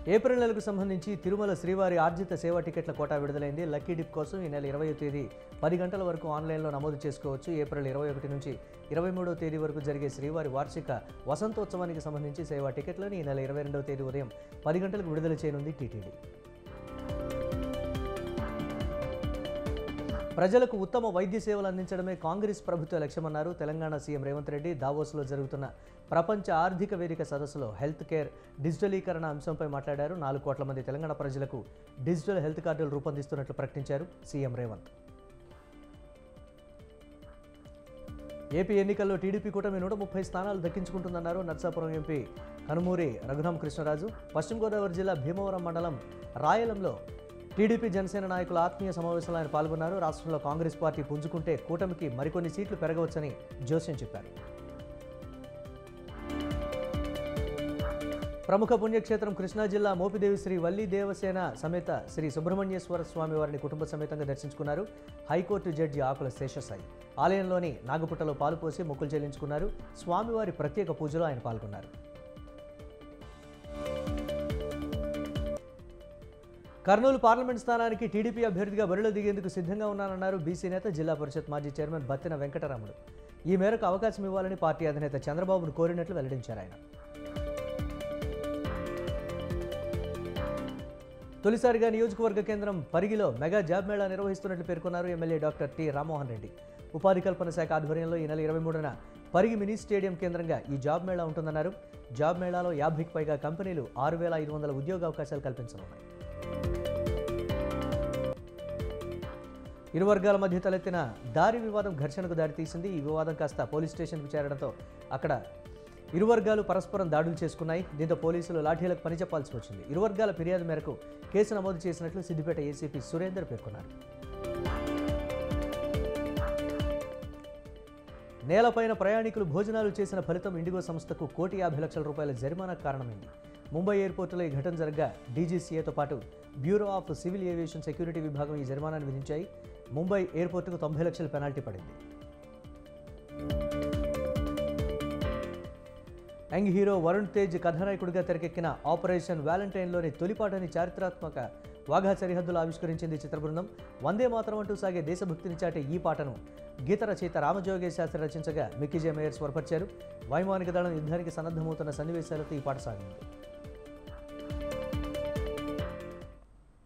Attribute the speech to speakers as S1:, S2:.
S1: April నెలకు సంబంధించి తిరుమల శ్రీవారి ఆర్జిత సేవా టికెట్ల కోటా విడుదలైంది. లక్కీ డిప్ కోసం ఈ నెల 20వ తేదీ 10 గంటల వరకు ఆన్లైన్లో నమోదు చేసుకోవచ్చు. ఏప్రిల్ 21 నుంచి 23వ తేదీ వరకు జరిగే శ్రీవారి వార్షిక వసంతోత్సవానికి సంబంధించి సేవా టికెట్లను ఈ నెల 22వ తేదీ ఉదయం 10 గంటలకు విడుదల చేయనుంది టీటీడీ. ప్రజలకు ఉత్తమ వైద్య సేవలు అందించడమే కాంగ్రెస్ ప్రభుత్వ లక్ష్యమన్నారు తెలంగాణ సీఎం రేవంత్ రెడ్డి. దావోస్లో జరుగుతున్న ప్రపంచ ఆర్థిక వేదిక సదస్సులో హెల్త్ కేర్ డిజిటలీకరణ అంశంపై మాట్లాడారు. 4 కోట్ల మంది తెలంగాణ ప్రజలకు డిజిటల్ హెల్త్ కార్డులు రూపొందిస్తున్నట్లు ప్రకటించారు సీఎం రేవంత్. ఏపీ ఎన్నికల్లో టీడీపీ కూటమి 130 స్థానాలు దక్కించుకుంటుందన్నారు నర్సాపురం ఎంపీ కనుమూరి రఘురామకృష్ణరాజు. పశ్చిమ గోదావరి జిల్లా భీమవరం మండలం రాయలంలో టీడీపీ జనసేన నాయకుల ఆత్మీయ సమావేశంలో ఆయన పాల్గొన్నారు. రాష్ట్రంలో కాంగ్రెస్ పార్టీ పుంజుకుంటే కూటమికి మరికొన్ని సీట్లు పెరగవచ్చని జోస్యం చెప్పారు. ప్రముఖ పుణ్యక్షేత్రం కృష్ణా జిల్లా మోపిదేవి శ్రీ వల్లి దేవసేన సమేత శ్రీ సుబ్రహ్మణ్యేశ్వర స్వామి వారిని కుటుంబ సమేతంగా దర్శించుకున్నారు హైకోర్టు జడ్జి ఆకుల శేషసాయి. ఆలయంలోని నాగపుట్టలో పాలు పోసి మొక్కులు చెల్లించుకున్నారు. స్వామివారి ప్రత్యేక పూజలో ఆయన పాల్గొన్నారు. కర్నూలు పార్లమెంట్ స్థానానికి టీడీపీ అభ్యర్థిగా బరిలో దిగేందుకు సిద్ధంగా ఉన్నానన్నారు బీసీ నేత జిల్లా పరిషత్ మాజీ చైర్మన్ బత్తిన వెంకటరాముడు. ఈ మేరకు అవకాశం ఇవ్వాలని పార్టీ అధినేత చంద్రబాబును కోరినట్లు వెల్లడించారు ఆయన. తొలిసారిగా నియోజకవర్గ కేంద్రం పరిగిలో మెగా జాబ్ మేళా నిర్వహిస్తున్నట్లు పేర్కొన్నారు MLA doctor T Rammohan Reddy. ఉపాధి కల్పన శాఖ ఆధ్వర్యంలో ఈ నెల 23న పరిగి మినీ స్టేడియం కేంద్రంగా ఈ జాబ్ మేళా ఉంటుందన్నారు. జాబ్ మేళాలో 50కి పైగా కంపెనీలు 6,500 ఉద్యోగ అవకాశాలు కల్పించనున్నాయి. ఇరు వర్గాల మధ్య తలెత్తిన దారి వివాదం ఘర్షణకు దారితీసింది. ఈ వివాదం కాస్త పోలీస్ స్టేషన్కు చేరడంతో అక్కడ ఇరు వర్గాలు పరస్పరం దాడులు చేసుకున్నాయి. దీంతో పోలీసులు లాఠీలకు పని చెప్పాల్సి వచ్చింది. ఇరు వర్గాల ఫిర్యాదు మేరకు కేసు నమోదు చేసినట్లు సిద్దిపేట ఏసీపీ సురేందర్ పేర్కొన్నారు. నేలపైన ప్రయాణికులు భోజనాలు చేసిన ఫలితం ఇండిగో సంస్థకు ₹1,50,00,000 జరిమానాకు కారణమైంది. ముంబై ఎయిర్పోర్టులో ఈ ఘటన జరగ్గా డీజీసీఏతో పాటు bureau of civil aviation security విభాగం ఈ జరిమానాను విధించాయి. ముంబై ఎయిర్పోర్టుకు 90 లక్షల పెనాల్టీ పడింది. యంగ్ హీరో వరుణ్ తేజ్ కథానాయకుడిగా తెరకెక్కిన ఆపరేషన్ వ్యాలంటైన్లోని తొలిపాటని చారిత్రాత్మక వాఘా సరిహద్దులు ఆవిష్కరించింది చిత్ర బృందం. వందే మాతరం అంటూ సాగే దేశభక్తిని చాటే ఈ పాటను గీత రచయిత రామజోగేశ్ శాస్త్రి రచించగా మిక్కీ జే మేయర్ స్వరపరిచారు. వైమానిక దళం యుద్ధానికి సన్నద్ధమవుతున్న సన్నివేశాలతో ఈ పాట సాగింది.